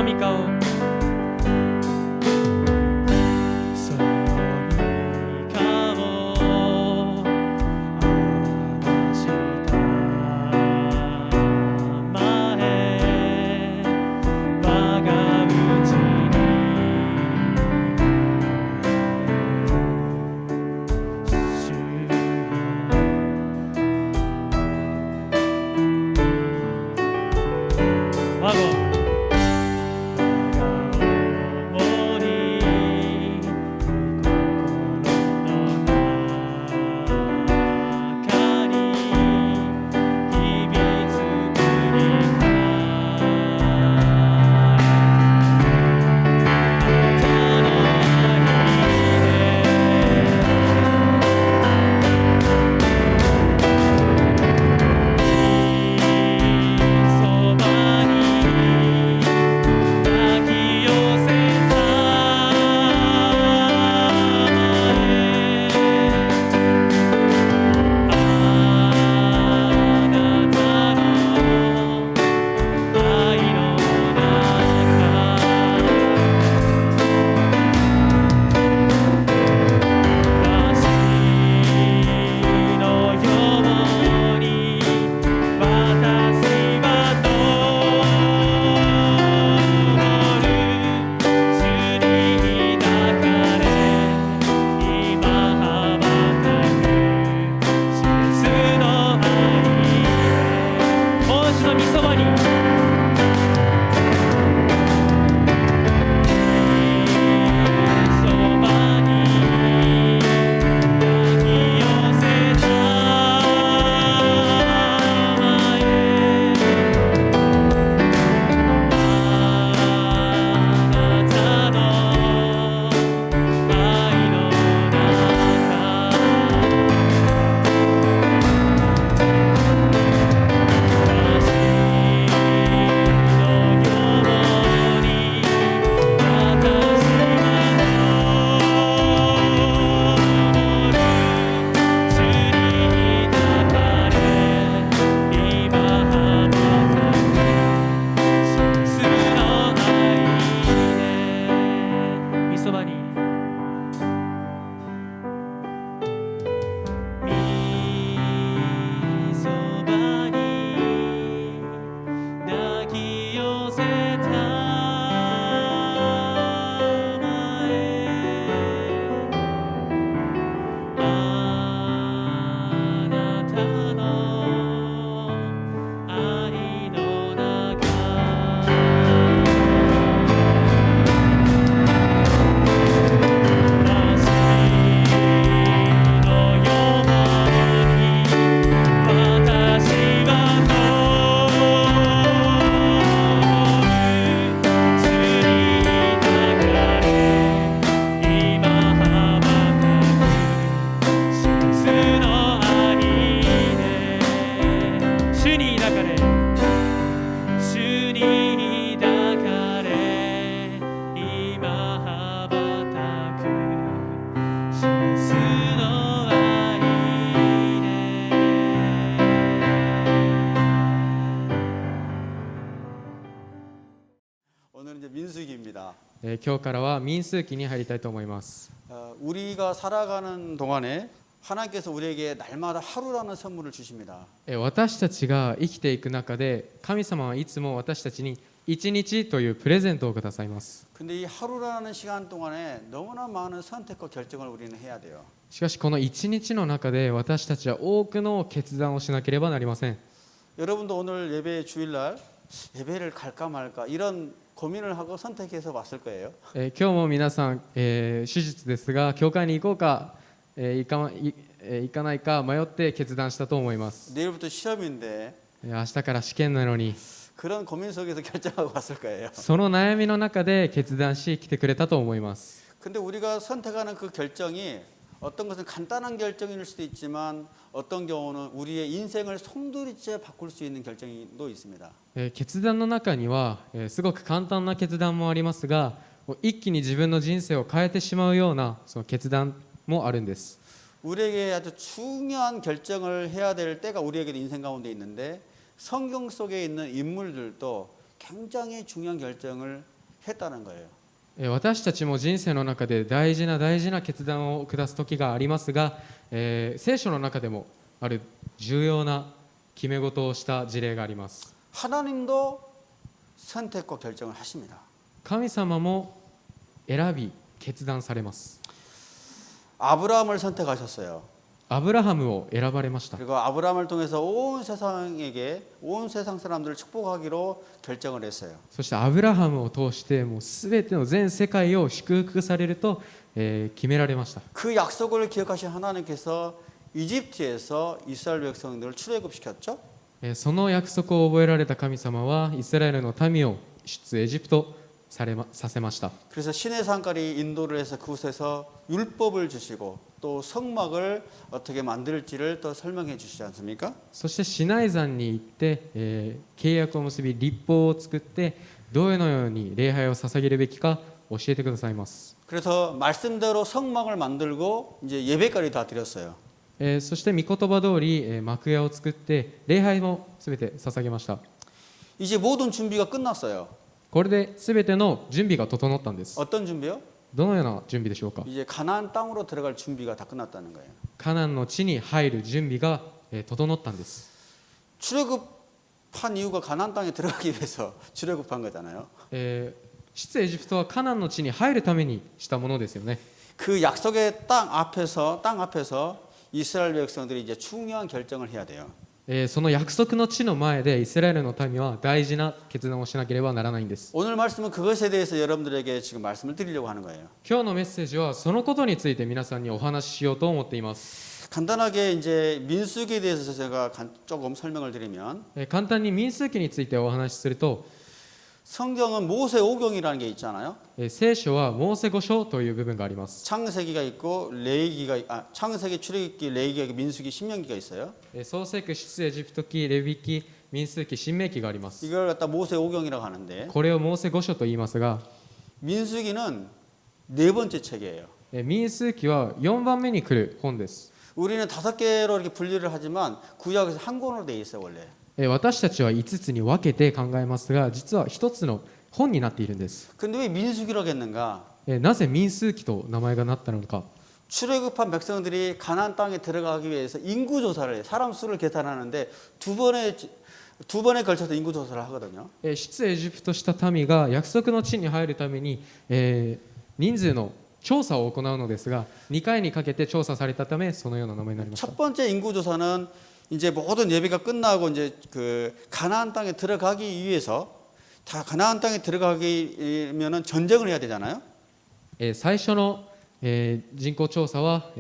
の御顔その御顔を表したまえ我が内に主よ我が今日からは民数記に入りたいと思います。 우리가 살아가는 동안에 하나님께서 우리에게 날마다 하루라는 선물을 주십니다. 私たちが生きていく中で神様はいつも私たちに一日というプレゼントをくださいます。 근데 이 하루라는 시간 동안에 너무나 많은 선택과 결정을 우리는 해야 돼요. しかしこの一日の中で私たちは多くの決断をしなければなりません。 여러분도 오늘 예배 주일날 예배를 갈까 말까 이런 고민을 하고 선택해서 왔을 거예요. 今日も皆さん、手術ですが教会に行こうか、行かないか迷って決断したと思います。 내일부터 시험인데 明日から試験なのに 그런 고민 속에서 결정하고 왔을 거예요. その悩みの中で決断し来てくれたと思います。 근데 우리가 선택하는 그 결정이 어떤 것은 간단한 결정일 수도 있지만 어떤 경우는 우리의 인생을 송두리째 바꿀 수 있는 결정도 있습니다. 決断の中にはすごく簡単な決断もありますが、一気に自分の人生を変えてしまうようなその決断もあるんです。 우리에게 아주 중요한 결정을 해야 될 때가 우리에게 인생 가운데 있는데 성경 속에 있는 인물들도 굉장히 중요한 결정을 했다는 거예요. 私たちも人生の中で大事な決断を下す時がありますが、聖書の中でもある重要な決め事をした事例があります。 하나님도 선택과 결정을 하십니다. 神様も選び決断されます。 아브라함을 선택하셨어요. アブラハムを選ばれました。 그리고 아브라함을 통해서 온 세상 사람들을 축복하기로 결정을 했어요. そしてアブラハムを通してもう全ての全世界を祝福されると、決められました。 그 약속을 기억하신 하나님께서 이집트에서 이스라엘 백성들을 출애굽시켰죠. その約束を覚えられた神様はイスラエルの民を出エジプトさせました。 그래서 신의 산까지 인도를 해서 그곳에서 율법을 주시고 또 성막을 어떻게 만들지를 또 설명해 주시지 않습니까? そしてシナイ山に行って、契約を結び律法を作ってどのように礼拝を捧げるべきか教えてくださいます。 그래서 말씀대로 성막을 만들고 이제 예배까지 다 드렸어요. そして御言葉通り、幕屋を作って礼拝もすべて捧げました。 이제 모든 준비가 끝났어요. これですべての準備が整ったんです。 어떤 준비요? どのような準備でしょうか。 이제 가나안 땅으로 들어갈 준비가 다 끝났다는 거예요. カナンの地に入る準備が、整ったんです。 출애굽한 이유가 가나안 땅에 들어가기 위해서 출애굽한 거잖아요. 出エジプトはカナンの地に入るためにしたものですよね。 그 약속의 땅 앞에서 이스라엘 백성들이 이제 중요한 결정을 해야 돼요. その約束の地の前でイスラエルの民は大事な決断をしなければならないんです。 오늘 말씀은 그것에 대해서 여러분들에게 지금 말씀을 드리려고 하는 거예요. 今日のメッセージはそのことについて皆さんにお話ししようと思っています。 간단하게 이제 민수기에 대해서 제가 조금 설명을 드리면 簡単に民数記についてお話しすると、 성경은 모세 오경이라는 게 있잖아요. 聖書はモーセ五書という部分があります。 창세기가 있고 창세기, 출애굽기, 레위기, 민수기, 신명기가 있어요. 創世記、出エジプト記、レビ記、民数記、申命記があります。 이걸 갖다 모세 오경이라고 하는데 これをモーセ五書と言いますが、 민수기는 네 번째 책이에요. 民数記は4番目に来る本です。 우리는 5개로 이렇게 분류를 하지만 구약에서 한 권으로 돼 있어요 원래. 私たちは5つに分けて考えますが、実は1つの本になっているんです。 근데 왜 민수기라고 했는가? なぜ民数記と名前がなったのか。 출애굽한 백성들이 가나안 땅에 들어가기 위해서 인구 조사를 해요. 사람 수를 계산하는데 두 번에 걸쳐서 인구 조사를 하거든요. 出エジプトした民が約束の地に入るために、人数の調査を行うのですが、2回にかけて調査されたためそのような名前になりました。 첫 번째 인구 조사는 이제 모든 예배가 끝나고 이제 그 가나안 땅에 들어가기 위해서 다 가나안 땅에 들어가기면은 전쟁을 해야 되잖아요. 最初の、人口調査は、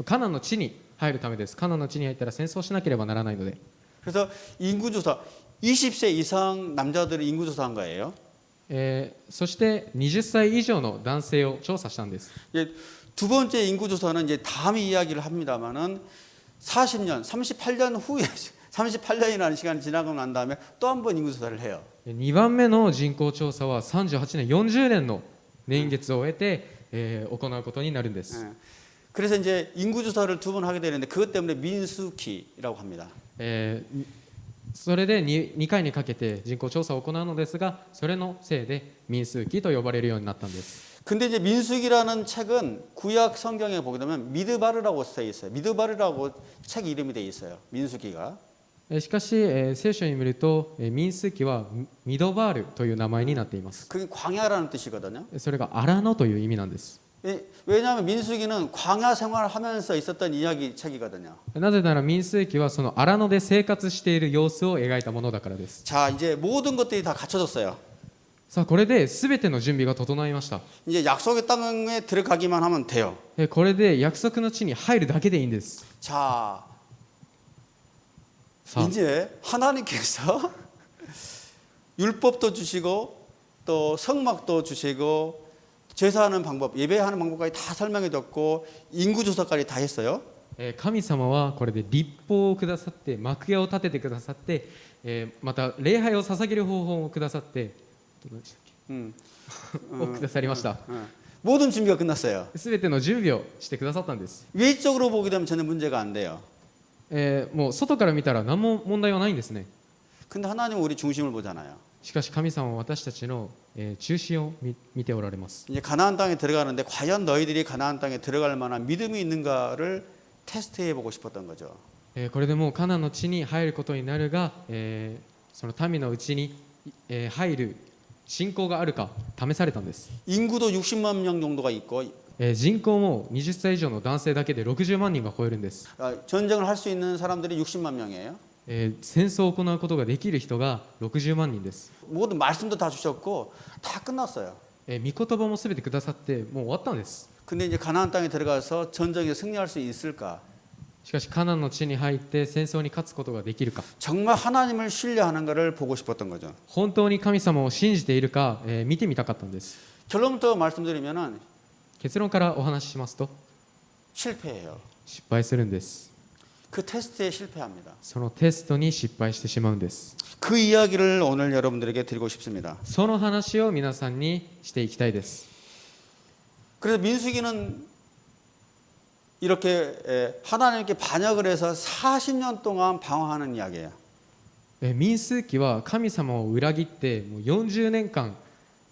カナンの地に入るためです。カナンの地に入ったら戦争しなければならないので。 그래서 인구 조사 20세 이상 남자들을 인구 조사한 거예요. そして20歳以上の男性を調査したんです。 두 번째 인구 조사는 이제 다음에 이야기를 합니다만은 40년, 38년 후에 38년이라는 시간이 지나고 난 다음에 또 한 번 인구 조사를 해요. 2番目の人口調査は38年、40年の年月を終えて、行うことになるんです。 그래서 이제 인구 조사를 두 번 하게 되는데 그것 때문에 민수기라고 합니다. それで 2回にかけて人口調査を行うのですが、それのせいで民数記と呼ばれるようになったんです。 근데 이제 민수기라는 책은 구약 성경에 보게 되면 미드바르라고 써 있어요. 미드바르라고 책 이름이 돼 있어요. 민수기가. しかし、聖書に見ると民数記はミドバールという名前になっています。 그게 광야라는 뜻이거든요. それが荒野という意味なんです。 왜냐하면 민수기는 광야 생활을 하면서 있었던 이야기 책이거든요. なぜなら民数記はその荒野で生活している様子を描いたものだからです。 자, 이제 모든 것들이 다 갖춰졌어요. さあこれで全ての準備が整いました。 이제 약속의 땅에 들어가기만 하면 돼요. これで約束の地に入るだけでいいんです。 자, さあ 이제 하나님께서 율법도 주시고 또 성막도 주시고 제사하는 방법, 예배하는 방법까지 다 설명해 줬고 인구 조사까지 다 했어요. 神様はこれで立法をくださって、幕屋を建ててくださって、また礼拝を捧げる方法をくださって、どうでしたっけをくださりました。 모든 준비가 끝났어요. すべての準備をしてくださったんです。 외적으로 보게 되면 전혀 문제가 안 돼요. もう外から見たら何も問題はないんですね。 근데 하나님은 우리 중심을 보잖아요. しかし神様は私たちの、中心を見ておられます。 이제 가나안 땅에 들어가는데 과연 너희들이 가나안 땅에 들어갈 만한 믿음이 있는가를 테스트해 보고 싶었던 거죠. これでもうカナンの地に入ることになるが、その民のうちに、入る信仰があるか試されたんです。 인구도 60만 명 정도가 있고 人口も20歳以上の男性だけで60万人が超えるんです。 전쟁을 할 수 있는 사람들이 60만 명이에요. 戦争を行うことができる人が60万人です。 모든 말씀도 다 주셨고 다 끝났어요. 御言葉もすべてくださってもう終わったんです。 근데 이제 가나안 땅에 들어가서 전쟁에 승리할 수 있을까? しかしカナンの地に入って戦争に勝つことができるか、 정말 하나님을 신뢰하는가를 보고 싶었던 거죠. 本当に神様を信じているか、見てみたかったんです。 결론부터 말씀드리면은 結論からお話ししますと 실패해요. 失敗するんです。 그 테스트에 실패합니다. そのテストに失敗してしまうんです。 그 이야기를 오늘 여러분들에게 드리고 싶습니다. その話を皆さんにしていきたいです。 그래서 민수기는 이렇게 하나님께 반역을 해서 40년 동안 방황하는 이야기예요. 民数記は神様を裏切ってもう40年間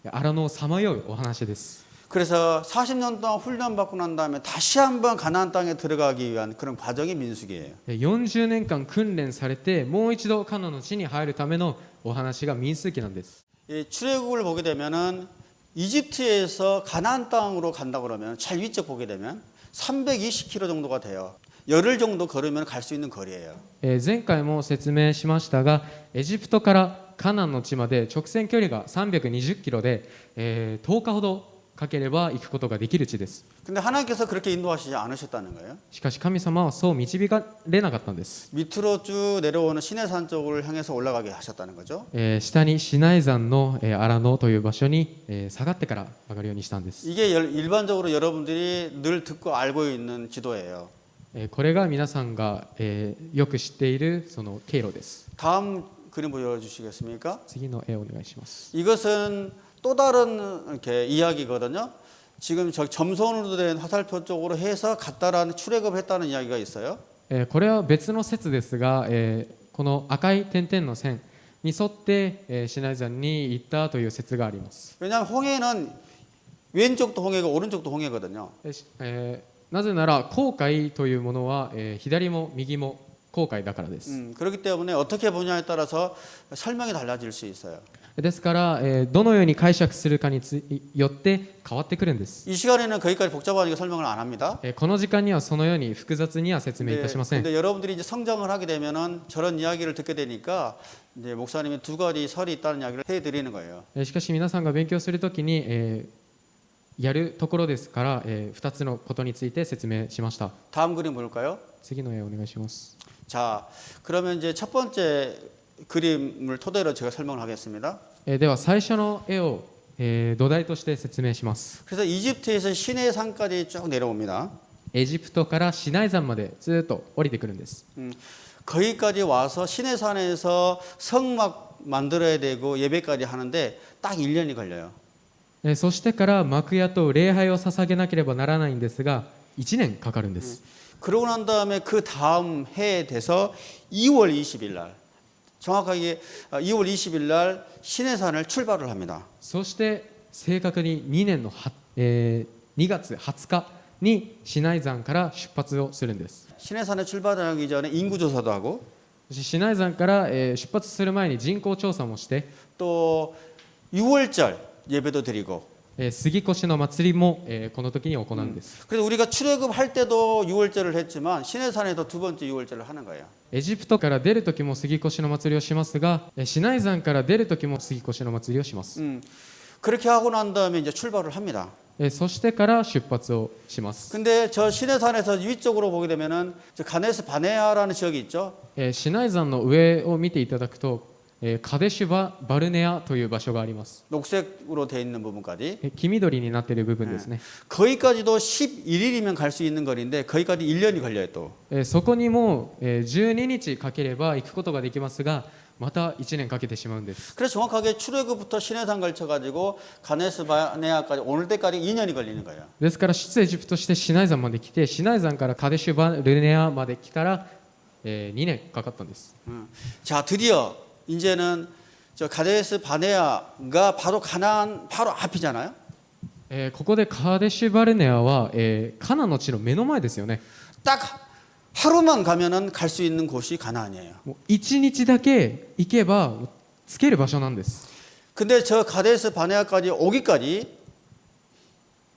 荒野をさまようお話です。 그래서 40년 동안 훈련받고 난 다음에 다시 한번 가나안 땅에 들어가기 위한 그런 과정이 민수기예요. 40年間訓練されてもう一度カナンの地に入るためのお話が民数記なんです。 이 출애굽을 보게 되면은 이집트에서 가나안 땅으로 간다 그러면 잘 위쪽 보게 되면 320km 정도가 돼요. 열흘 정도 걸으면 갈 수 있는 거리예요. 前回も説明しましたが、エジプトからカナンの地まで直線距離が320キロで、10日ほどかければ行くことができる地です。 근데 하나님께서 그렇게 인도하시지 않으셨다는 거예요. しかし神様はそう導かれなかったんです。 밑으로 쭉 내려오는 시내산 쪽을 향해서 올라가게 하셨다는 거죠. 下にシナイ山の荒野という場所に下がってから上がるようにしたんです。 이게 일반적으로 여러분들이 늘 듣고 알고 있는 지도예요. これが皆さんがよく知っているその経路です。 다음 그림 보여주시겠습니까? 次の絵をお願いします。 이것은 또 다른 이렇게 이야기거든요. 지금 저 점선으로 된 화살표 쪽으로 해서 갔다라는 출애굽했다는 이야기가 있어요. これは別の説ですが、この赤い点々の線に沿って、シナイ山に行ったという説があります。 왜냐하면 홍해는 왼쪽도 홍해고 오른쪽도 홍해거든요. なぜなら紅海というものは、左も右も紅海だからです。 그렇기 때문에 어떻게 보냐에 따라서 설명이 달라질 수 있어요. ですから、どのように解釈するかによって変わってくるんです。 이 시간에는 거기까지 복잡하니까 설명을 안 합니다. この時間にはそのように複雑には説明いたしません。 근데 여러분들이 이제 성장을 하게 되면은 저런 이야기를 듣게 되니까 이제 목사님이 두 가지 설이 있다는 이야기를 해드리는 거예요. しかし皆さんが勉強するときに、やるところですから、2つのことについて説明しました。 다음 그림 볼까요? 次の絵をお願いします。 자, 그러면 이제 첫 번째 그림을 토대로 제가 설명을 하겠습니다. では最初の絵を、土台として説明します。 그래서 이집트에서 시내산까지 쭉 내려옵니다. エジプトからシナイ山までずっと降りてくるんです。 거기까지 와서 시내산에서 성막 만들어야 되고 예배까지 하는데 딱 1년이 걸려요. そしてから幕屋と礼拝を捧げなければならないんですが1年かかるんです。 그러고 난 다음에 그 다음 해에 돼서 2월 20일 날 정확하게 2월 20일 날 시내산을 출발을 합니다. そして正確に2年の2月20日にシナイ山から出発をするんです。 시내산에 출발하기 전에 인구조사도 하고 シナイ山から出発する前に人口調査もして 또 6월절 예배도 드리고 杉越の祭りもこの時に行うんです。 그래서 우리가 출애굽할 때도 6월절을 했지만 시내산에서 두 번째 6월절을 하는 거예요. エジプトから出る時も杉越の祭りをしますがシナイ山から出る時も杉越の祭りをします。 그렇게 하고 난 다음에 이제 출발을 합니다. そしてから出発をします。 근데 저 시내산에서 위쪽으로 보게 되면은 저 가네스 바네아라는 지역이 있죠. シナイ山の上を見ていただくとカデシュバ・バルネアという場所があります。 녹색으로 돼 있는 부분까지. 黄緑になっている部分ですね。 거기까지도 11일이면 갈 수 있는 거리인데 거기까지 1년이 걸려요 또. そこにも12日かければ行くことができますがまた1年かけてしまうんです。 그래서 정확하게 출애굽부터 시내산 걸쳐가지고 가네스 바네아까지 오늘 때까지 2년이 걸리는 거예요. ですから出エジプトしてシナイ山まで来てシナイ山からカデシュバルネアまで来たら2年かかったんです。 자 드디어 이제는 저 가데스 바네아가 바로 가나안 바로 앞이잖아요. ここでカーデシュバルネアは、カナンの地の目の前ですよね。 딱 하루만 가면은 갈 수 있는 곳이 가나안이에요. もう1日だけ行けばつける場所なんです。 근데 저 가데스 바네아까지 오기까지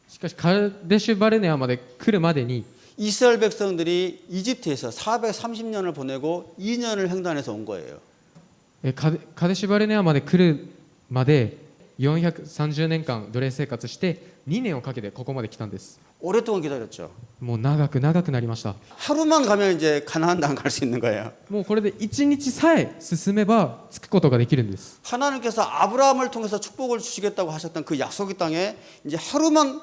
しかしカーデシュバルネアまで来るまでに 이스라엘 백성들이 이집트에서 430년을 보내고 2년을 횡단해서 온 거예요. カデシュバルネアまで来るまで430年間奴隷生活して2年をかけてここまで来たんです。 오랫동안 기다렸죠. もう長く長くなりました。 하루만 가면 이제 가나안 땅 갈 수 있는 거예요. もうこれで1日さえ進めば着くことができるんです。 하나님께서 아브라함을 통해서 축복을 주시겠다고 하셨던 그 약속의 땅에 이제 하루만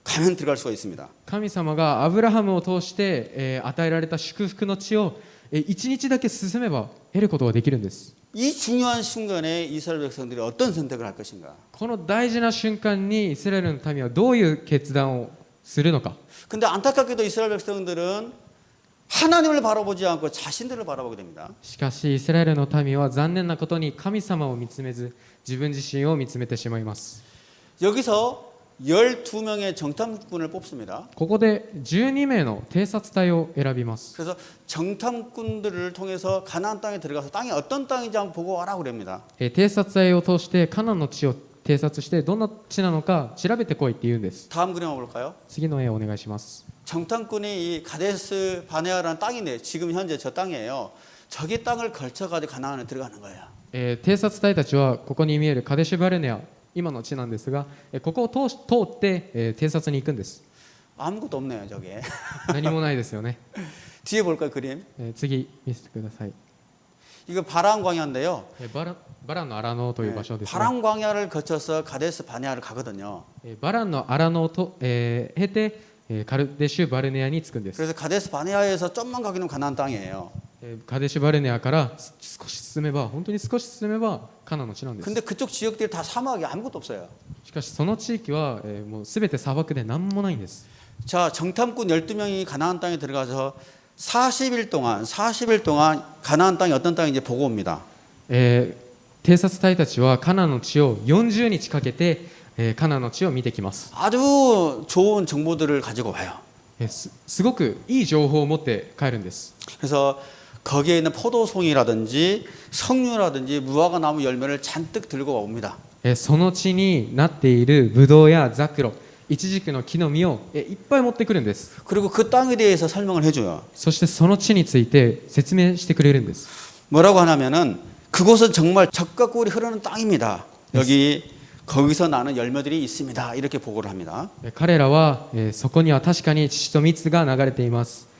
가면 들어갈 수가 있습니다. 神様がアブラハムを通して、与えられた祝福の地を、1日だけ進めば得ることができるんです。 이 중요한 순간에 이스라엘 백성들이 어떤 선택을 할 것인가? この大事な瞬間にイスラエルの民はどういう決断をするのか。 근데 안타깝게도 이스라엘 백성들은 하나님을 바라보지 않고 자신들을 바라보게 됩니다. しかしイスラエルの民は残念なことに神様を見つめず自分自身を見つめてしまいます。 여기서 12명의 정탐꾼을 뽑습니다. ここで12名の偵察隊を選びます。 그래서 정탐꾼들을 통해서 가나안 땅에 들어가서 땅이 어떤 땅인지 한번 보고 와라고 그럽니다. 偵察隊を通してカナンの地を偵察してどんな地なのか調べてこいって言うんです。 다음 그림 한번 볼까요? 次の絵をお願いします。 정탐꾼이 이 가데스 바네아라는 땅인데 지금 현재 저 땅이에요. 저기 땅을 걸쳐가지고 가나안에 들어가는 거예요. 偵察隊たちはここに見えるカデシュバルネア今の地なんですが、ここを通って、偵察に行くんです。 아무것도 없네요 저게. 何もないですよね。 뒤에 볼까요 그림? 次見せてください。 이거 바람 광야인데요. バランの荒野という場所です、ね。 바람 광야를 거쳐서 가데스 바네아를 가거든요. バランの荒野をと、経て、カルデシュバルネアに着くんです。 그래서 가데스 바네아에서 좀만 가기는 가나안 땅이에요. カデシュバルネアから少し進めば本当に少し進めばカナンの地なんです。 근데 그쪽 지역들이 다 사막이 아무것도 없어요. しかしその地域は、もうすべて砂漠で何もないんです。 자 정탐꾼 12명이 가나안 땅에 들어가서 40일 동안 가나안 땅이 어떤 땅인지 보고 옵니다. 偵察隊たちはカナンの地を40日かけて、カナンの地を見てきます。 아주 좋은 정보들을 가지고 와요. すごくいい情報を持って帰るんです。 그래서 거기에 있는 포도송이라든지 석류라든지 무화과 나무 열매를 잔뜩 들고 옵니다. その地になっているブドウやザクロ、イチジクの木の実をいっぱい持ってくるんです。 그리고 그 땅에 대해서 설명을 해줘요. そしてその地について説明してくれるんです。 뭐라고 하냐면은 그곳은 정말 젖과 꿀이 흐르는 땅입니다. 거기서 나는 열매들이 있습니다. 이렇게 보고를 합니다. 彼らは、そこには確かに乳と蜜が流れています。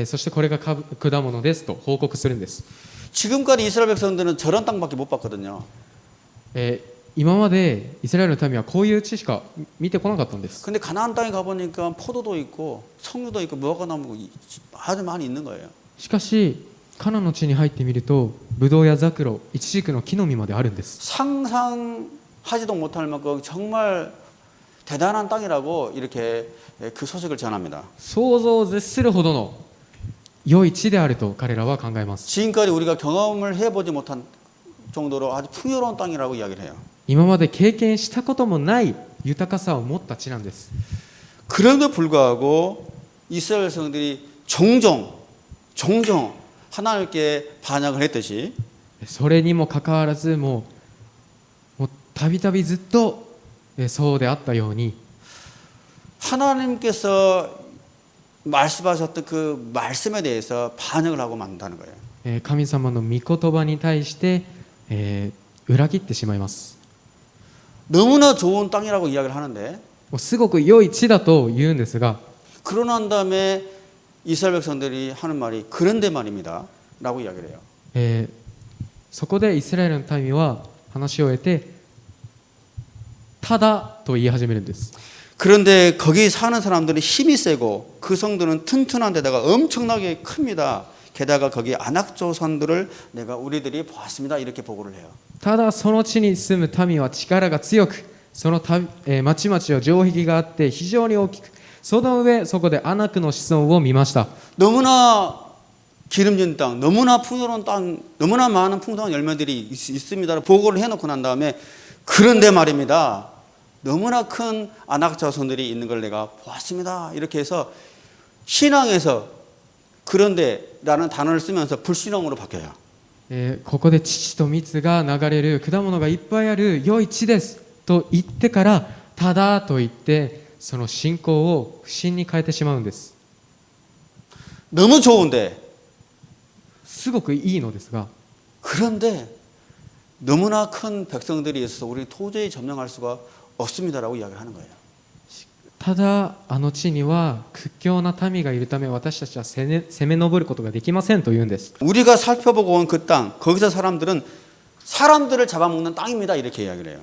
そしてこれが果物ですと報告するんです。 지금까지 이스라엘 백성들은 저런 땅밖에 못 봤거든요. 今までイスラエルの民はこういう地しか見てこなかったんです。 근데 가나안 땅에 가보니까 포도도 있고 석류도 있고 무화과 나무가 아주 많이 있는 거예요. しかしカナンの地に入ってみるとブドウやザクロ、イチジクの木の実まであるんです。 상상하지도 못할 만큼 정말 대단한 땅이라고 이렇게 그 소식을 전합니다. 想像を絶するほどの良い地であると彼らは考えます。 지금까지 우리가 경험을 해보지 못한 정도로 아주 풍요로운 땅이라고 이야기를 해요. 今まで経験したこともない豊かさを持った地なんです。 그럼에도 불구하고 이스라엘 백성들이 종종 하나님께 반역을 했듯이 それにもかかわらずもうたびたびずっとそうであったように 하나님께서 말씀하셨던 그 말씀에 대해서 반역을 하고 만다는 거예요. 神様の御言葉に対して、裏切ってしまいます。 너무나 좋은 땅이라고 이야기를 하는데 すごく良い地だと言うんですが 그러고 난 다음에 이스라엘 백성들이 하는 말이 그런데 말입니다 라고 이야기를 해요. そこでイスラエルの民は話を終えてただと言い始めるんです。 그런데 거기 사는 사람들은 힘이 세고 그 성들은 튼튼한 데다가 엄청나게 큽니다. 게다가 거기 안악조선들을 우리들이 보았습니다. 이렇게 보고를 해요. ただその地に住む民は力が強くその町々は城壁があって非常に大きくその上そこでアナクの子孫を見ました。 너무나 기름진 땅, 너무나 풍요로운 땅, 너무나 많은 풍성한 열매들이 있습니다. 보고를 해놓고 난 다음에 그런데 말입니다. 너무나 큰 아낙 자손들이 있는 걸 내가 보았습니다. 이렇게 해서 신앙에서 그런데라는 단어를 쓰면서 불신앙으로 바뀌어요. ここで乳と蜜が流れる果物がいっぱいある良い地ですと言ってからただと言ってその信仰を不信に変えてしまうんです。 너무 좋은데 すごくいいのですが 그런데 너무나 큰 백성들이 있어서 우리 도저히 점령할 수가 없습니다라고 이야기를 하는 거예요. ただあの地には屈強な民がいるため私たちは攻め上ることができませんと言うんです。 우리가 살펴보고 온 그 땅, 거기서 사람들을 잡아먹는 땅입니다. 이렇게 이야기를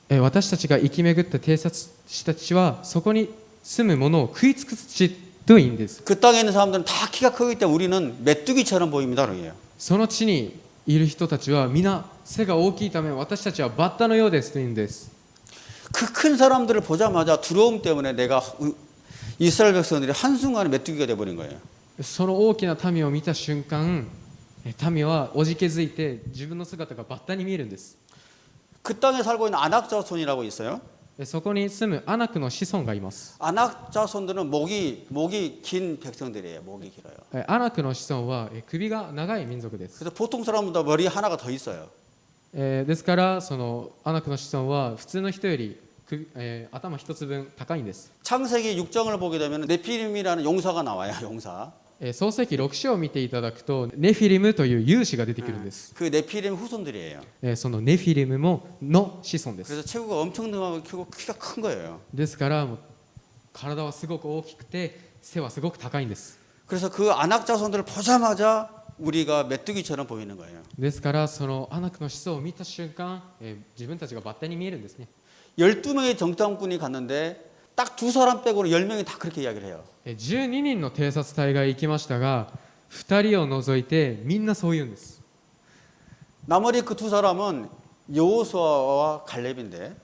해요. 私たちが生き巡った偵察士たちはそこに住む者を食い尽くす地といいんです。 그 땅에 있는 사람들은 다 키가 크기 때문에 우리는 메뚜기처럼 보입니다. 그래요. その地にいる人たちは皆背が大きいため私たちはバッタのようですというんです。 그 큰 사람들을 보자마자 두려움 때문에 내가 이스라엘 백성들이 한순간에 메뚜기가 돼버린 거예요. その大きな民を見た瞬間民はおじけづいて自分の姿がバッタに見えるんです。 그 땅에 살고 있는 아낙 자손이라고 있어요. そこに住むアナクの子孫がいます。 아낙 자손들은 목이 긴 백성들이에요. 목이 길어요. アナクの子孫は首が長い民族です。 그래서 보통 사람보다 머리 하나가 더 있어요. ですからそのアナクの子孫は普通の人より頭一つ分高いんです。 창세기 6장을 보게 되면 네피림이라는 용사가 나와요. 용사. 創世記6章を見ていただくとネフィリムという勇士が出てくるんです。 그 네피림 후손들이에요. そのネフィリムの子孫です。 그래서 체구가 엄청나게 크고 키가 큰 거예요. ですからもう体はすごく大きくて背はすごく高いんです。 그래서 그 아낙 자손들을 보자마자 우리가 메뚜기처럼 보이는 거예요. ですからそのアナクの子孫を見た瞬間自分たちがバッタに見えるんですね。 12명의 정탐꾼이 갔는데 딱 두 사람 빼고는 10명이 다 그렇게 이야기를 해요. 12人の偵察隊が行きましたが2人を除いてみんなそう言うんです。 나머지 그 두 사람은 여호수아와 갈렙인데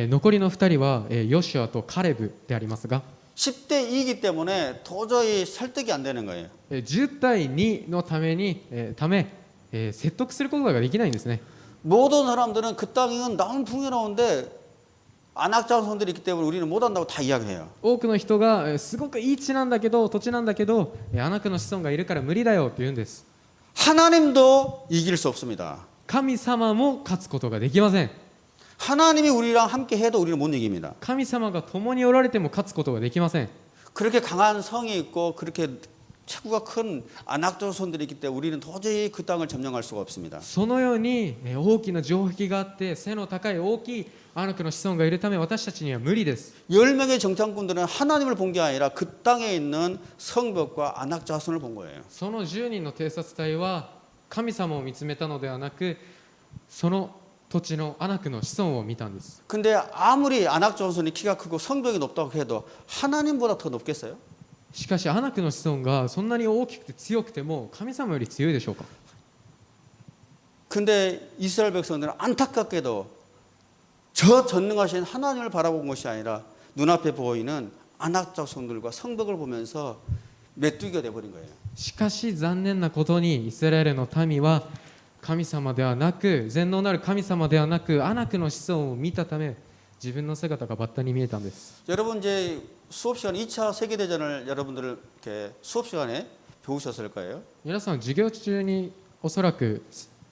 残りの2人はヨシュアとカレブでありますが 10대 2이기 때문에 도저히 설득이 안 되는 거예요. 10対2のため説得することができないんですね。 모든 사람들은 그 땅은 너무 풍요로운데 아낙 자손들이 있기 때문에 우리는 못 한다고 다 이야기해요. 多くの人がすごくいい地なんだけど土地なんだけどアナクの子孫がいるから無理だよと言うんです。 하나님도 이길 수 없습니다. 神様も勝つことができません。 하나님이 우리랑 함께 해도 우리는 못 이깁니다. 神様が共におられても勝つことができません。 그렇게 강한 성이 있고 그렇게 체구가 큰 아낙 자손들이 있기 때문에 우리는 도저히 그 땅을 점령할 수가 없습니다. そのように大きな城壁があって背の高い大きいアナクの子孫がいるため私たちには無理です。 10명의 정탐꾼들은 하나님을 본 게 아니라 그 땅에 있는 성벽과 아낙 자손을 본 거예요. その10人の偵察隊は神様を見つめたのではなくその土地のアナクの子孫を見たんです。 근데 아무리 아낙 자손이 키가 크고 성벽이 높다고 해도 하나님보다 더 높겠어요? しかしアナクの子孫がそんなに大きくて強くても神様より強いでしょうか。 근데 이스라엘 백성들은 안타깝게도 저 전능하신 하나님을 바라본 것이 아니라 눈앞에 보이는 아낙 자손들과 성벽을 보면서 메뚜기가 돼버린 거예요. しかし残念なことにイスラエルの民は神様ではなく全能なる神様ではなくアナクの子孫を見たため自分の姿がバッタに見えたんです。 여러분 이제 수업 시간 2차 세계 대전을 여러분들 이렇게 수업 시간에 배우셨을 거예요. 皆さん授業中におそらく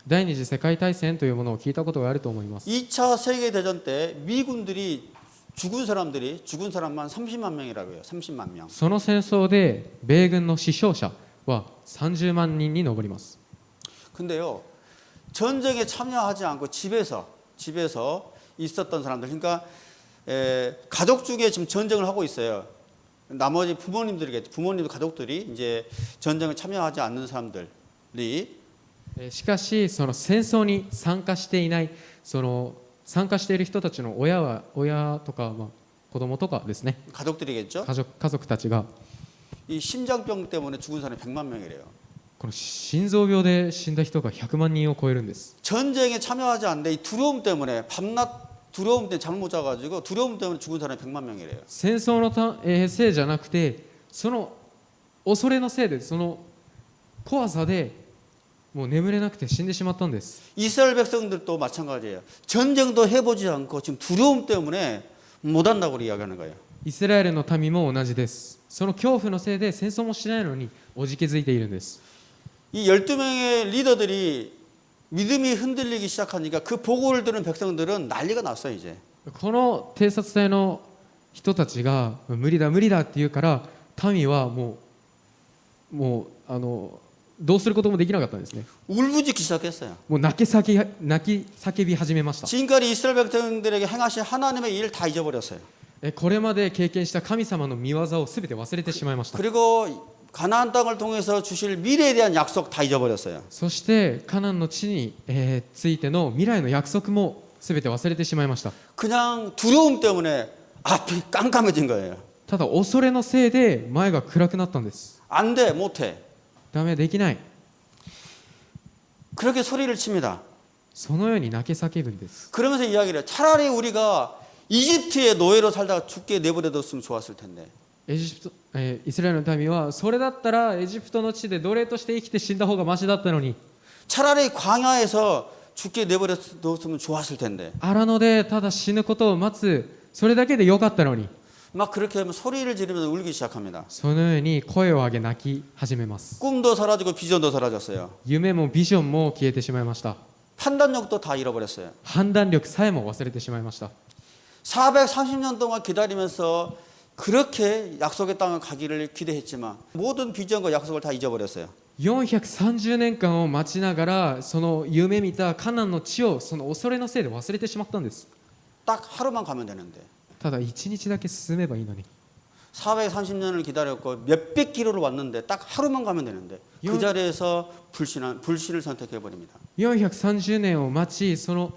第二次世界大戦というものを聞いたことがあると思います。 2차 세계 대전 때 미군들이 죽은 사람만 30만 명이라고 해요. 30만 명. その戦争で米軍の死傷者は30万人に上ります。 근데요. 전쟁에 참여하지 않고 집에서 있었던 사람들 그러니까 가족 중에 지금 전쟁을 하고 있어요. 나머지 부모님들 가족들이 이제 전쟁에 참여하지 않는 사람들이 しかしその戦争に参加していないその参加している人たちの親とか、子供とかですね 가족들이겠죠. 家族たちが 이 심장병 때문에 죽은 사람이 100만 명이래요. この心臓病で死んだ人が100万人を超えるんです。 전쟁에 참여하지 않는데 이 두려움 때문에 밤낮 두려움 때문에 잠 못 자가지고 두려움 때문에 죽은 사람이 100만 명이래요. 戦争のせいじゃなくてその恐れのせいでその怖さでもう眠れなくて死んでしまったんです。 이스라엘 백성들도 마찬가지예요. 전쟁도 해보지 않고 지금 두려움 때문에 못한다고 이야기하는 거예요. イスラエルの民も同じです。その恐怖のせいで戦争もしないのにおじけづいているんです。 이 12명의 리더들이 믿음이 흔들리기 시작하니까 그 보고를 들은 백성들은 난리가 났어요. 이제 この偵察隊の人たちが無理だ無理だって言うから民はもうどうすることもできなかったんですね。 울부짖기 시작했어요. もう泣き叫び始めました。 지금까지 이스라엘 백성들에게 행하신 하나님의 일을 다 잊어버렸어요. これまで経験した神様の見業をすべて忘れてしまいました。 그리고 가나안 땅을 통해서 주실 미래에 대한 약속 다 잊어버렸어요. そしてカナンの地についての未来の約束もすべて忘れてしまいました。 그냥 두려움 때문에 앞이 깜깜해진 거예요. ただ恐れのせいで前が暗くなったんです。 안 돼, 못해. ダメできない。 그렇게 소리를 칩니다. そのように泣き叫ぶんです。 그러면서 이야기를 해요. 차라리 우리가 이집트의 노예로 살다가 죽게 내버려뒀으면 좋았을 텐데. イスラエルの民はそれだったらエジプトの地で奴隷として生きて死んだ方がマシだったのに、 차라리 광야에서 죽게 내버려뒀으면 좋았을 텐데. 荒野でただ死ぬことを待つ、それだけでよかったのに。 막 그렇게 하면 소리를 지르면서 울기 시작합니다. そのように声を上げ泣き始めます。 꿈도 사라지고 비전도 사라졌어요. 夢もビジョンも消えてしまいました。 판단력도 다 잃어버렸어요. 判断力さえも忘れてしまいました。 430년 동안 기다리면서 그렇게 약속의 땅을 가기를 기대했지만 모든 비전과 약속을 다 잊어버렸어요. 430年間を待ちながらその夢見たカナンの地をその恐れのせいで忘れてしまったんです。 딱 하루만 가면 되는데 ただ1日だけ進めばいいのに。 430년을 기다렸고 몇백 킬로를 왔는데 딱 하루만 가면 되는데 그 자리에서 불신을 선택해버립니다. 430年を待ち、その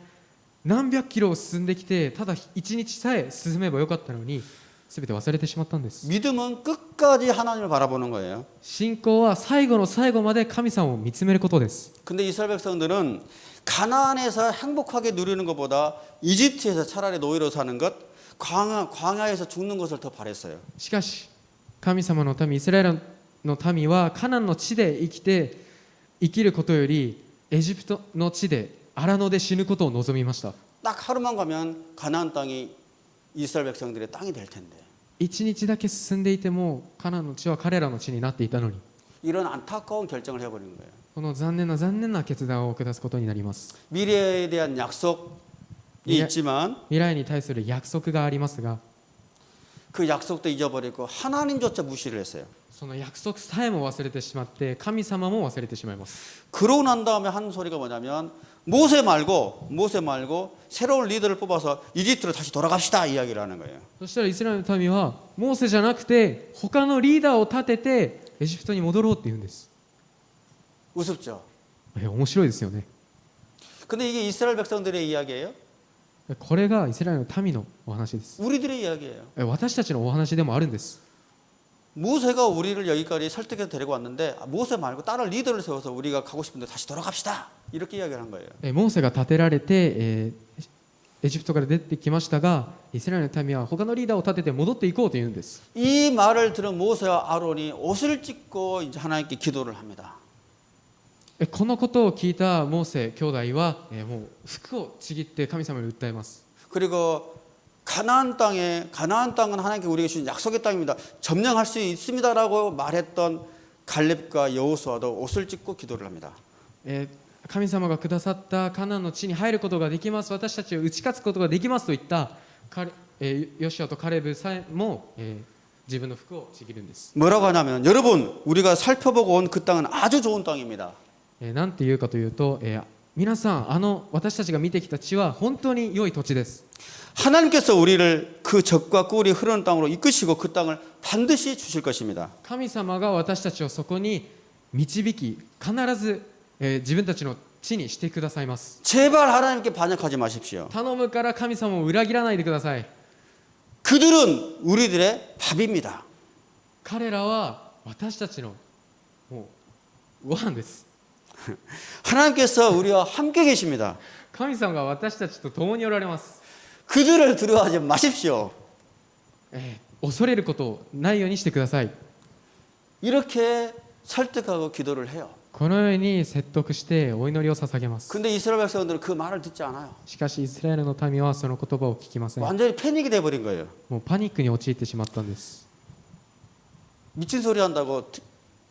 何百キロを進んできてただ1日さえ進めばよかったのに全て忘れてしまったんです。 믿음은 끝까지 하나님을 바라보는 거예요. 信仰は最後の最後まで神様を見つめることです。 근데 이스라엘 백성들은 가나안에서 행복하게 누리는 것보다 이집트에서 차라리 노예로 사는 것, 광야에서 죽는 것을 더 바랬어요. しかし神様の民イスラエルの民はカナンの地で生きることよりエジプトの地で荒野で死ぬことを望みました。 딱 하루만 가면 가나안 땅이 이스라엘 백성들의 땅이 될 텐데 1日だけ進んでいてもカナンの地は彼らの地になっていたのに、 이런 안타까운 결정을 해버리는 거예요. この残念な決断を下すことになります。 미래에 대한 약속이 있지만 未来に対する約束がありますが、 그 약속도 잊어버리고 하나님조차 무시를 했어요. その約束さえも忘れてしまって神様も忘れてしまいます。 그러고 난 다음에 한 소리가 뭐냐면 모세 말고 새로운 리더를 뽑아서 이집트로 다시 돌아갑시다 이야기를 하는 거예요. そしたらイスラエルの民はモーセじゃなくて他のリーダーを立ててエジプトに戻ろうって言うんです。 우습죠. 面白いですよね。 근데 이게 이스라엘 백성들의 이야기예요? これがイスラエルの民のお話です。 우리들의 이야기예요. 私たちのお話でもあるんです。 모세가 우리를 여기까지 설득해서 데리고 왔는데 모세 말고 다른 리더를 세워서 우리가 가고 싶은데 다시 돌아갑시다 이렇게 이야기를 한 거예요. モーセが立てられて、エジプトから出てきましたが、イスラエルの民は他のリーダーを立てて戻っていこうと言うんです。 이 말을 들은 모세와 아론이 옷을 찢고 이제 하나님께 기도를 합니다. このことを聞いたモーセ兄弟は、もう服をちぎって神様に訴えます。 그리고 가나안 땅은 하나님께 우리에게 주신 약속의 땅입니다. 점령할 수 있습니다라고 말했던 갈렙과 여호수아도 옷을 찢고 기도를 합니다. 神様がくださったカナンの地に入ることができます、私たちを打ち勝つことができますと言ったヨシュアとカレブさえも、自分の服をちぎるんです。 뭐라고 하냐면 여러분 우리가 살펴보고 온 그 땅은 아주 좋은 땅입니다. なんて言うかというと、皆さん私たちが見てきた地は本当に良い土地です。 하나님께서 우리를 그 젖과 꿀이 흐르는 땅으로 이끄시고 그 땅을 반드시 주실 것입니다. 神様が私たちをそこに導き必ず、自分たちの地にしてくださいます。 제발 하나님께 반역하지 마십시오. 頼むから神様を裏切らないでください。 그들은 우리들의 밥입니다. 彼らは私たちのもうご飯です。 하나님께서 우리와 함께 계십니다. 神様が私たちと共におられます。 그들을 두려워하지 마십시오. 恐れることないようにしてください。 이렇게 설득하고 기도를 해요. このように説得してお祈りを捧げます。 근데 이스라엘 백성들은 그 말을 듣지 않아요. しかしイスラエルの民はその言葉を聞きません。 완전히 패닉이 돼버린 거예요. もうパニックに陥ってしまったんです。 미친 소리 한다고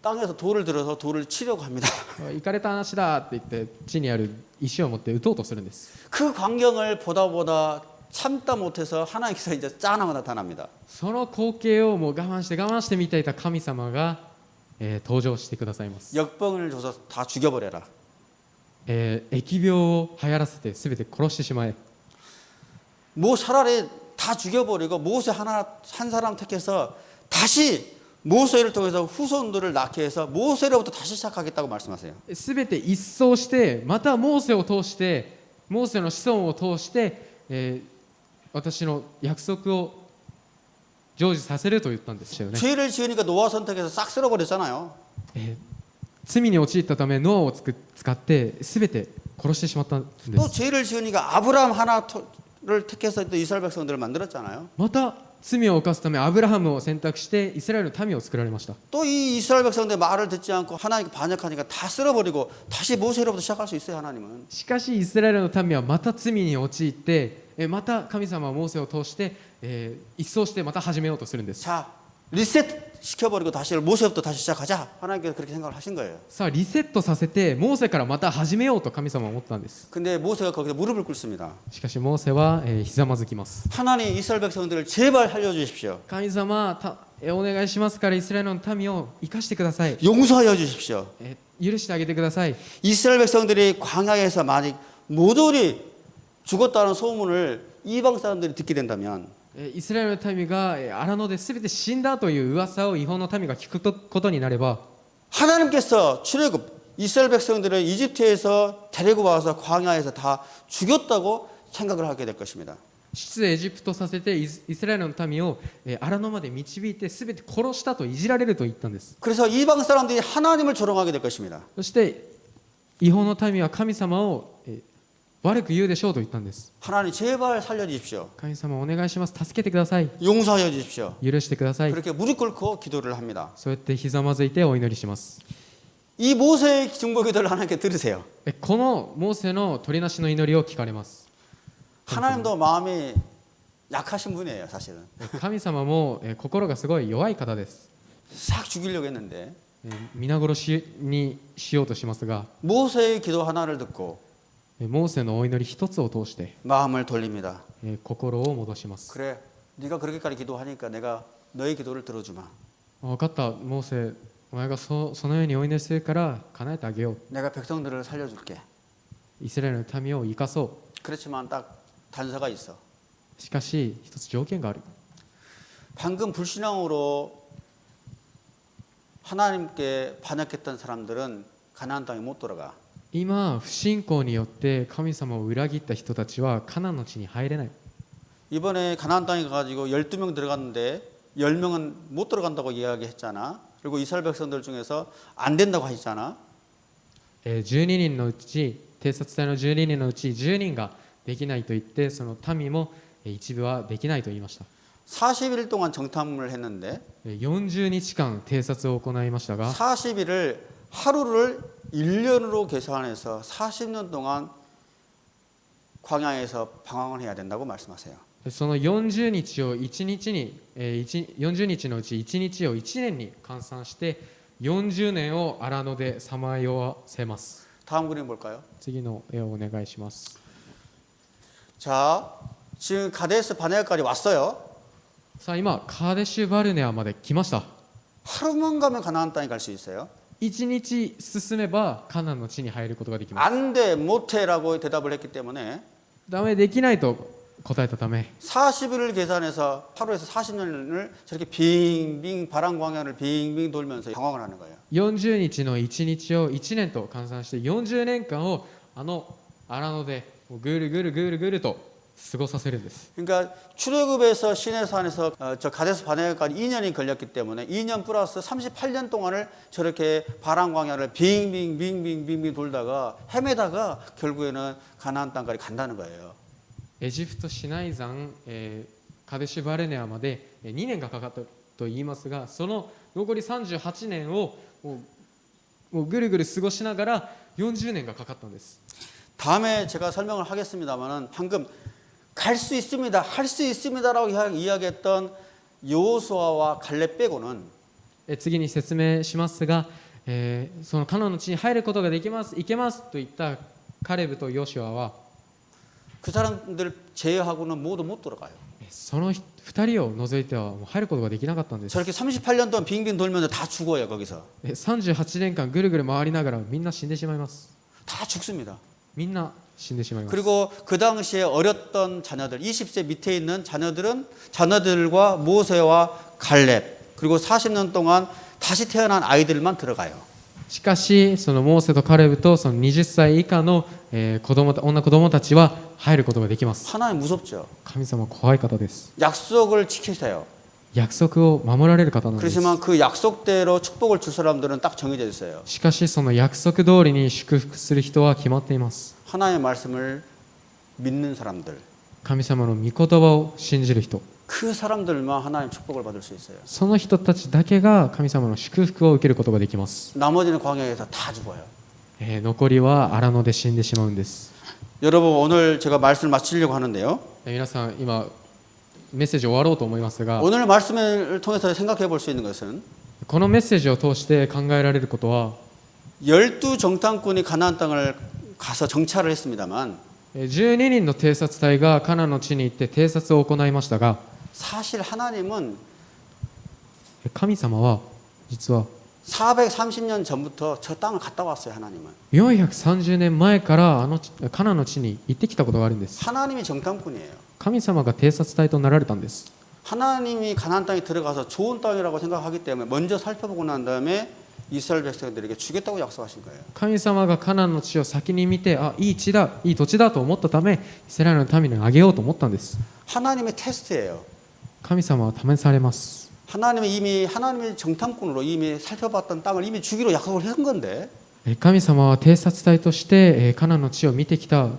땅에서 돌을 들어서 돌을 치려고 합니다. 行かれた話だって言って地にある石を持って撃とうとするんです。 그 광경을 보다 참다 못해서 하나님께서 이제 짠하고 나타납니다. その光景をもう我慢して見ていた神様が、登場してくださいます。 역병을 줘서 다 죽여버려라. 疫病を流行らせて全て殺してしまえ。 뭐 차라리 다 죽여버리고 모세 한 사람 택해서 다시 모세를 통해서 후손들을 낳게 해서 모세로부터 다시 시작하겠다고 말씀하세요. 全て一掃してまたモーセを通してモーセの子孫を通して、私の約束を成就させると言ったんですよね。 죄를 지으니까 노아 선택해서 싹 쓸어버렸잖아요. 罪に陥ったためノアを使って全て殺してしまったんで 또 す。 죄를 지으니까 아브라함 하나를 택해서 또 이스라엘 백성들을 만들었잖아요. また罪を犯すためアブラハムを選択してイスラエルの民を作られました。 또 이 이스라엘 백성들 말을 듣지 않고 하나님께 반역하니까 다 쓸어버리고 다시 모세로부터 시작할 수 있어요. 하나님은. しかしイスラエルの民はまた罪に陥ってまた神様はモーセを通して、一掃してまた始めようとするんです。 자 리셋 시켜버리고 다시 모세부터 다시 시작하자. 하나님께서 그렇게 생각을 하신 거예요. さあリセットさせてモーセからまた始めようと神様は思ったんです。 근데 모세가 거기서 무릎을 꿇습니다. しかしモーセは、ひざまずきます。 하나님 이스라엘 백성들을 제발 살려주십시오. 神様お願いしますからイスラエルの民を生かしてください。 용서하여 주십시오. 許してあげてください。 이스라엘 백성들이 광야에서 만약 모조리 죽었다는 소문을 이방 사람들이 듣게 된다면 イスラエルの民が荒野で全て死んだという噂を違法の民が聞くことになれば 하나님께서 출애굽 이스라엘 백성들을 이집트에서 데리고 와서 광야에서 다 죽였다고 생각을 하게 될 것입니다. 出エジプトさせてイスラエルの民を荒野まで導いて全て殺したといじられると言ったんです。 그래서 이방 사람들이 하나님을 조롱하게 될 것입니다. そして違法の民は神様を悪く言うでしょうと言ったんです。 하나님 제발 살려주십시오. 神様お願いします。助けてください。 용서하여 주십시오. 許してください。 그렇게 무릎 꿇고 기도를 합니다. そうやってひざまずいてお祈りします。 이 모세의 중보기도를 하나님께 들으세요. このモーセの取りなしの祈りを聞かれます。 하나님도 마음이 약하신 분이에요, 사실은. 神様も心がすごい弱い方です。 싹 죽이려고 했는데 皆殺しにしようとしますが 모세의 기도 하나를 듣고 モーセのお祈り一つを通して 마음을 돌립니다. 心を戻します。 그래, 네가 그렇게까지 기도하니까 내가 너의 기도를 들어주마. 分かったモーセお前がそのようにお祈りするから叶えてあげよう。 내가 백성들을 살려줄게. イスラエルの民を生かそ 그렇지만 딱 단서가 있어. う。しかし一つ条件がある。 방금 불신앙으로 하나님께 반역했던 사람들은 가나안 땅에 못 돌아가. 今不信仰によって神様を裏切った人たちはカナンの地に入れない。 이번에 가나안 땅에 가가지고 12명 들어갔는데 10명은 못 들어간다고 이야기했잖아. 그리고 이스라엘 백성들 중에서 안 된다고 했잖아. 12人のうち偵察隊の12人のうち10人ができないと言ってその民も一部はできないと言いました。 40일 동안 정탐을 했는데 40日間偵察を行いましたが 40일을 하루를 1년으로 계산해서 40년 동안 광야에서 방황을 해야 된다고 말씀하세요. その40日を1日に40日のうち1日を1年に換算して40年を荒野でさまよわせます。 다음 그림 볼까요? 次の絵をお願いします。 자, 지금 가데스 바네아까지 왔어요. さあ今カデシュバルネアまで来ました。 하루만 가면 가나안 땅에 갈 수 있어요. 1日進めばカナンの地に入ることができます。 안 돼, 못해라고 대답을 했기 때문에 ダメできないと答えたため 40일을 계산해서 하루에서 40년을 저렇게 빙빙 바람 광야를 빙빙 돌면서 방황을 하는 거예요. 40日の1日を1年と換算して40年間をあの荒野でぐるぐるぐるぐると過ごさせるんです。 그러니까 출애굽에서 시내산에서 저 가데스 바네아까지 2년이 걸렸기 때문에 2년 플러스 38년 동안을 저렇게 바람 광야를 빙빙 돌다가 헤매다가 결국에는 가나안 땅까지 간다는 거예요. エジプトシナイ山、カデシュバルネアまで2年がかかったと言いますがその残り38年をもうぐるぐる過ごしながら40年がかかったんです。 다음에 제가 설명을 하겠습니다만은 방금 갈 수 있습니다, 할 수 있습니다라고 이야기했던 여호수아와 갈렙 빼고는 次に説明しますが、そのカナンの地に入ることができます、行けますと言ったカレブとヨシュアは 그 사람들 제외하고는 모두 못 들어가요. その2人を除いてはもう入ることができなかったんです。 저렇게 38년 동안 빙빙 돌면 다 죽어요. 거기서 38年間ぐるぐる回りながらみんな死んでしまいます。 다 죽습니다. みんな死んでしまいます。 그리고 그 당시에 어렸던 자녀들 20세 밑에 있는 자녀들과 모세와 갈렙 그리고 40년 동안 다시 태어난 아이들만 들어가요. しかしそのモーセとカレブとその20歳以下の女子供たちは入ることができます。 하나님 무섭죠. 神様は怖い方です。 약속을 지키세요. 約束を守られる方なんです。 그렇지만 그 약속대로 축복을 줄 사람들은 딱 정해져 있어요. しかしその約束通りに祝福する人は決まっています。 하나님의 말씀을 믿는 사람들 神様の御言葉を信じる人、 그 사람들만 하나님 축복을 받을 수 있어요. その人たちだけが神様の祝福を受けることができます。 나머지는 광야에서 다 죽어요. 残りは荒野で死んでしまうんです。 여러분 오늘 제가 말씀을 마치려고 하는데요. 皆さん今メッセージ終わろうと思いますが、 오늘 말씀을 통해서 생각해 볼 수 있는 것은 このメッセージを通して考えられることは、 12 정탐꾼이 가나안 땅을 가서 정찰을 했습니다만 12人の偵察隊がカナンの地に行って偵察を行いましたが、 사실 하나님은 神様は実は 430년 전부터 저 땅을 갔다 왔어요. 하나님은 430年前からカナンの地に行ってきたことがあるんです。 하나님이 정탐꾼이에요. 神様が偵察隊となられたんです。 하나님이 가나안 땅에 들어가서 좋은 땅이라고 생각하기 때문에 먼저 살펴보고 난 다음에 이스라엘 백성들에게 주겠다고 약속하신 거예요. 神様がカナンの地を先に見て、あ、いい地だ、いい土地だと思ったため、イスラエルの民にあげようと思ったんです。 하나님의 테스트예요. 神様は試されます。 하나님의 정탐꾼으로 이미 살펴봤던 땅을 이미 주기로 약속을 한 건데 神様は偵察隊としてカナンの地を見てきた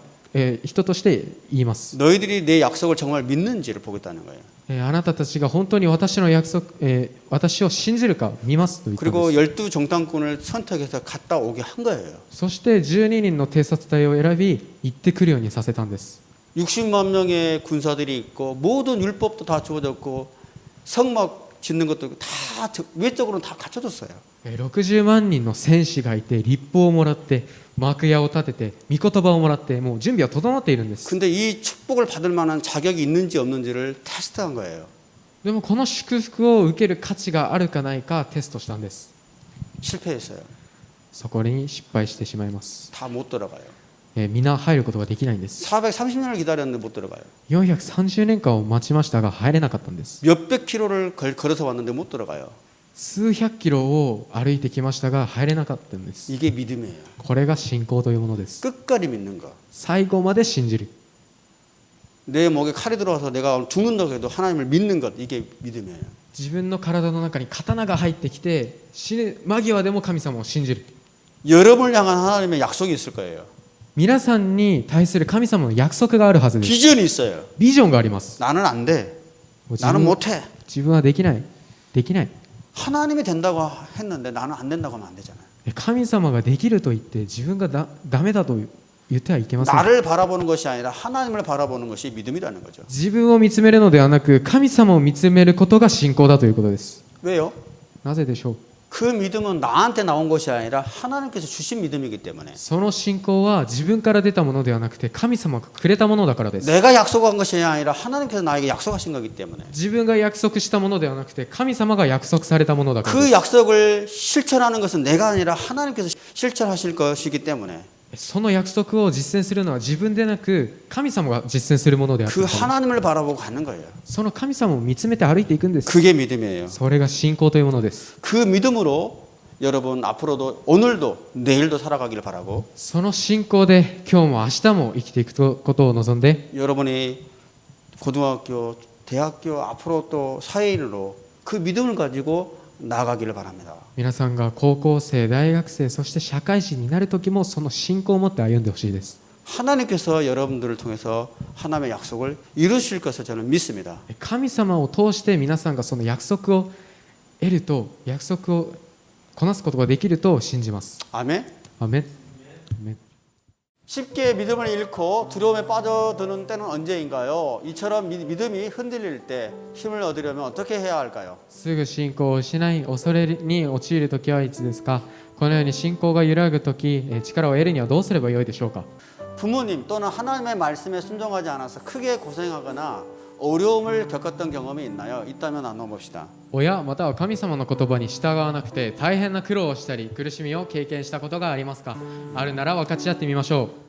人として言います。 너희들이 내 약속을 정말 믿는지를 보겠다는 거예요. あなたたちが本当に私の約束、私を信じるか見ますと言ったん 그리고 です。 12 정탐꾼을 선택해서 갔다 오게 한 거예요. そして12人の偵察隊を選び行ってくるようにさせたんです。 60만 명의 군사들이 있고 모든 율법도 다 주어졌고 성막 짓는 것도 다 외적으로는 다 갖춰졌어요. 60万人の戦士がいて、立法をもらって幕屋を建てて御言葉をもらって、もう準備は整っているんです。 근데 이 축복을 받을 만한 자격이 있는지 없는지를 테스트한 거예요. でもこの祝福を受ける価値があるかないかテストしたんです。 실패했어요. そこに失敗してしまいます。 다 못 들어가요. 皆入ることができないんです。 430년을 기다렸는데 못 들어가요. 430年間を待ちましたが入れなかったんです。 몇백 킬로를 걸어서 왔는데 못 들어가요. 数百キロを歩いてきましたが入れなかったんです。 이게 믿음이에요. これが信仰というものです。 끝까지 믿는 거. 最後まで信じる。 내 목에 칼이 들어와서 내가 죽는다고 해도 하나님을 믿는 것, 이게 믿음이에요. 自分の体の中に刀が入ってきて死ぬ間際でも神様を信じる。 여러분을 향한 하나님의 약속이 있을 거예요. 皆さんに対する神様の約束があるはずです。 비전이 있어요. ビジョンがあります。 나는 안 돼. 自 나는 分 못해. 自分はできない。できない。 하나님이 된다고 했는데 나는 안 된다고 하면 안 되잖아요. 神様ができると言って自分がダメだと言ってはいけません。 나를 바라보는 것이 아니라 하나님을 바라보는 것이 믿음이라는 거죠. 自分を見つめるのではなく神様を見つめることが信仰だということです。 왜요? なぜでしょう。 그 믿음은 나한테 나온 것이 아니라 하나님께서 주신 믿음이기 때문에 その信仰は自分から出たものではなくて神様がくれたものだからです。 내가 약속한 것이 아니라 하나님께서 나에게 약속하신 거기 때문에 自分が約束したものではなくて神様が約束されたものだからで 그 す。 약속을 실천하는 것은 내가 아니라 하나님께서 실천하실 것이기 때문에 その約束を実践するのは自分でなく神様が実践するものであって 그 하나님을 바라보고 가는 거예요. その神様を見つめて歩いていくんです。 그게 믿음이에요. それが信仰というものです。 그 믿음으로 여러분 앞으로도 오늘도 내일도 살아가기를 바라고 その信仰で今日も明日も生きていくことを望んで 여러분이 고등학교, 대학교 앞으로 또 사회인으로 그 믿음을 가지고 나아가기를 바랍니다. 皆さんが高校生、大学生、そして社会人になる時もその信仰を持って歩んでほしいです。 하나님께서 여러분들을 통해서 하나님의 약속을 이루실 것을 저는 믿습니다. 神様を通して皆さんがその約束を得ると、約束をこなすことができると信じます。 아멘. アメン。アメン。 쉽게 믿음을 잃고 두려움에 빠져드는 때는 언제인가요? 이처럼 믿음이 흔들릴 때 힘을 얻으려면 어떻게 해야 할까요? すぐ信仰をしない恐れに陥るときはいつですか？このように信仰が揺らぐとき、力を得るにはどうすればよいでしょうか？ 부모님 또는 하나님의 말씀에 순종하지 않아서 크게 고생하거나 어려움을 겪었던 경험이 있나요? 있다면 나눠봅시다. 親または神様の言葉に従わなくて大変な苦労をしたり苦しみを経験したことがありますか？あるなら分かち合ってみましょう。